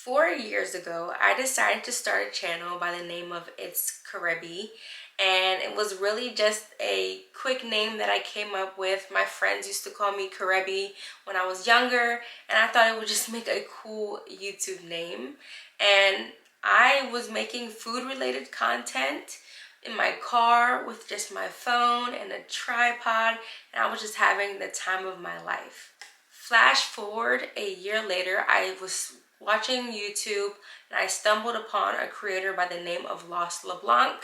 4 years ago, I decided to start a channel by the name of Ethnicity, and it was really just a quick name that I came up with. My friends used to call me Karebi when I was younger, and I thought it would just make a cool YouTube name. And I was making food-related content in my car with just my phone and a tripod, and I was just having the time of my life. Flash forward a year later, I was watching YouTube and I stumbled upon a creator by the name of Lost LeBlanc,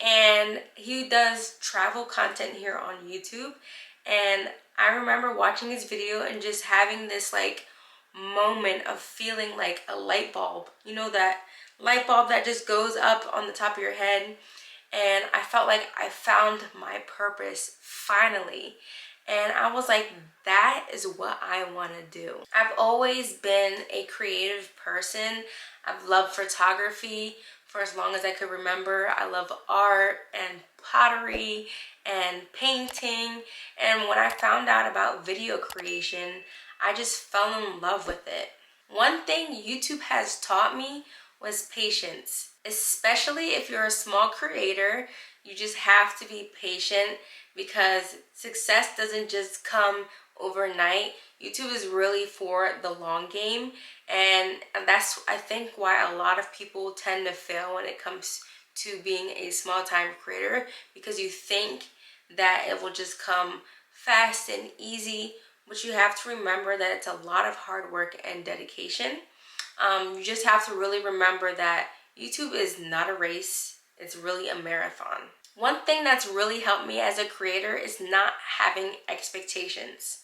and he does travel content here on YouTube. And I remember watching his video and just having this like moment of feeling like a light bulb, you know, that light bulb that just goes up on the top of your head. And I felt like I found my purpose finally. And I was like, that is what I want to do. I've always been a creative person. I've loved photography for as long as I could remember. I love art and pottery and painting. And when I found out about video creation, I just fell in love with it. One thing YouTube has taught me was patience, especially if you're a small creator. You just have to be patient because success doesn't just come overnight. YouTube is really for the long game, and that's, I think, why a lot of people tend to fail when it comes to being a small-time creator, because you think that it will just come fast and easy, but you have to remember that it's a lot of hard work and dedication. You just have to really remember that YouTube is not a race, it's really a marathon. One thing that's really helped me as a creator is not having expectations.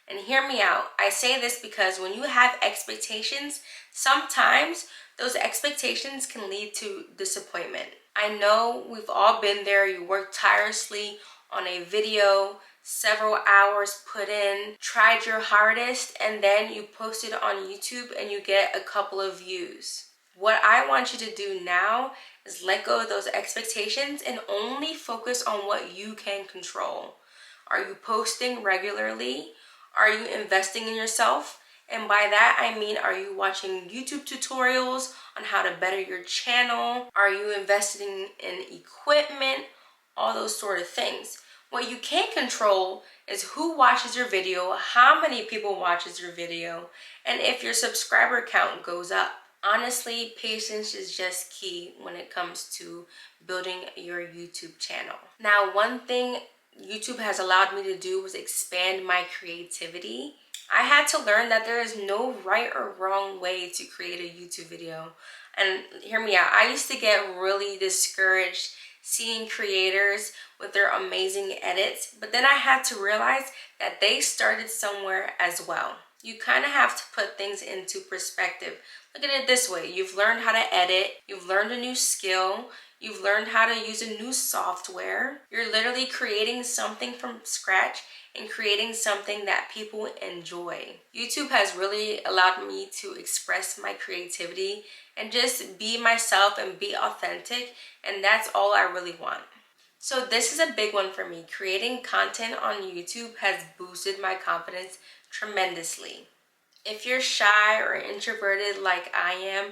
And hear me out. I say this because when you have expectations, sometimes those expectations can lead to disappointment. I know we've all been there. You work tirelessly on a video, several hours put in, tried your hardest, and then you post it on YouTube and you get a couple of views. What I want you to do now is let go of those expectations and only focus on what you can control. Are you posting regularly? Are you investing in yourself? And by that I mean, are you watching YouTube tutorials on how to better your channel? Are you investing in equipment? All those sort of things. What you can control is who watches your video, how many people watches your video, and if your subscriber count goes up. Honestly, patience is just key when it comes to building your YouTube channel. Now, one thing YouTube has allowed me to do was expand my creativity. I had to learn that there is no right or wrong way to create a YouTube video. And hear me out, I used to get really discouraged seeing creators with their amazing edits, but then I had to realize that they started somewhere as well. You kind of have to put things into perspective. Look at it this way. You've learned how to edit. You've learned a new skill. You've learned how to use a new software. You're literally creating something from scratch and creating something that people enjoy. YouTube has really allowed me to express my creativity and just be myself and be authentic, and that's all I really want. So this is a big one for me. Creating content on YouTube has boosted my confidence tremendously. If you're shy or introverted like I am,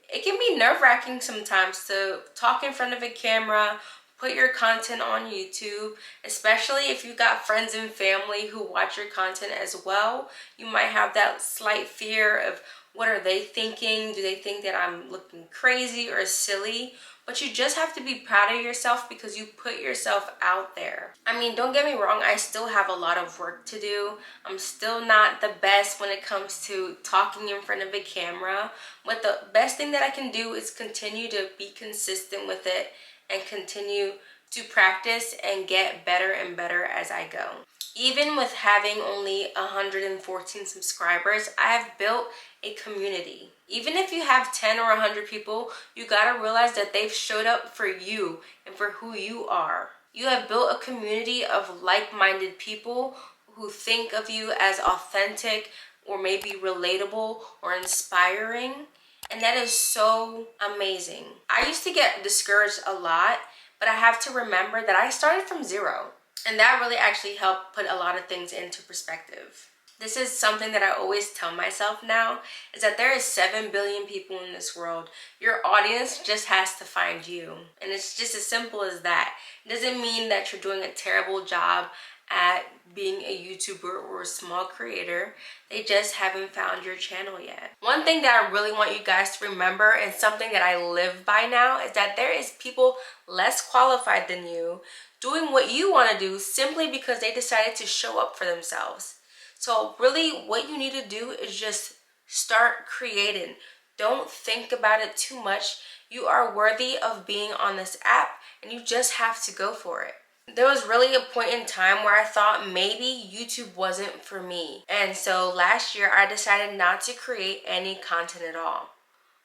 it can be nerve-wracking sometimes to talk in front of a camera, put your content on YouTube, especially if you got friends and family who watch your content as well. You might have that slight fear of, what are they thinking? Do they think that I'm looking crazy or silly? But you just have to be proud of yourself because you put yourself out there. I mean, don't get me wrong, I still have a lot of work to do. I'm still not the best when it comes to talking in front of a camera. But the best thing that I can do is continue to be consistent with it and continue to practice and get better and better as I go. Even with having only 114 subscribers, I have built a community. Even if you have 10 or 100 people, you gotta realize that they've showed up for you and for who you are. You have built a community of like-minded people who think of you as authentic or maybe relatable or inspiring. And that is so amazing. I used to get discouraged a lot, but I have to remember that I started from zero. And that really actually helped put a lot of things into perspective. This is something that I always tell myself now, is that there is 7 billion people in this world. Your audience just has to find you. And it's just as simple as that. It doesn't mean that you're doing a terrible job at being a YouTuber or a small creator. They just haven't found your channel yet. One thing that I really want you guys to remember, and something that I live by now, is that there is people less qualified than you doing what you want to do simply because they decided to show up for themselves. So really what you need to do is just start creating. Don't think about it too much. You are worthy of being on this app and you just have to go for it. There was really a point in time where I thought maybe YouTube wasn't for me. And so last year I decided not to create any content at all.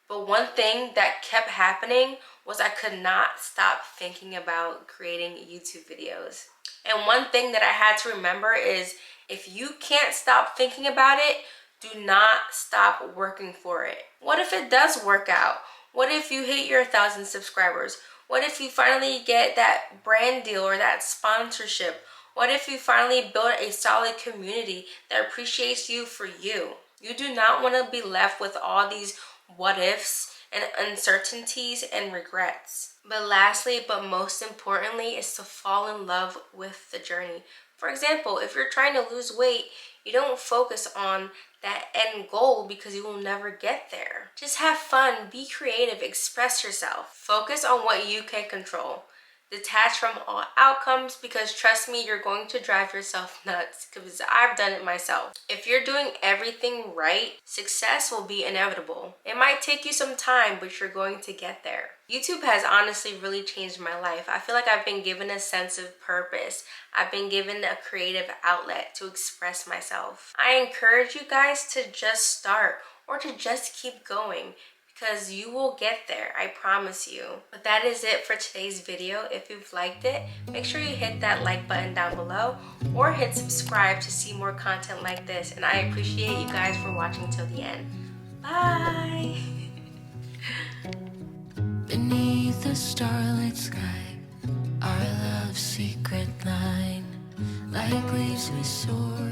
But one thing that kept happening was I could not stop thinking about creating YouTube videos. And one thing that I had to remember is if you can't stop thinking about it, do not stop working for it. What if it does work out? What if you hit your 1,000 subscribers? What if you finally get that brand deal or that sponsorship? What if you finally build a solid community that appreciates you for you? You do not want to be left with all these what ifs and uncertainties and regrets. But lastly, but most importantly, is to fall in love with the journey. For example, if you're trying to lose weight, you don't focus on that end goal because you will never get there. Just have fun, be creative, express yourself. Focus on what you can control. Detach from all outcomes, because trust me, you're going to drive yourself nuts, because I've done it myself. If you're doing everything right, success will be inevitable. It might take you some time, but you're going to get there. YouTube has honestly really changed my life. I feel like I've been given a sense of purpose. I've been given a creative outlet to express myself. I encourage you guys to just start or to just keep going, because you will get there, I promise you. But that is it for today's video. If you've liked it, make sure you hit that like button down below or hit subscribe to see more content like this. And I appreciate you guys for watching till the end. Bye! Beneath the starlit sky, our love's secret line, like leaves we soar.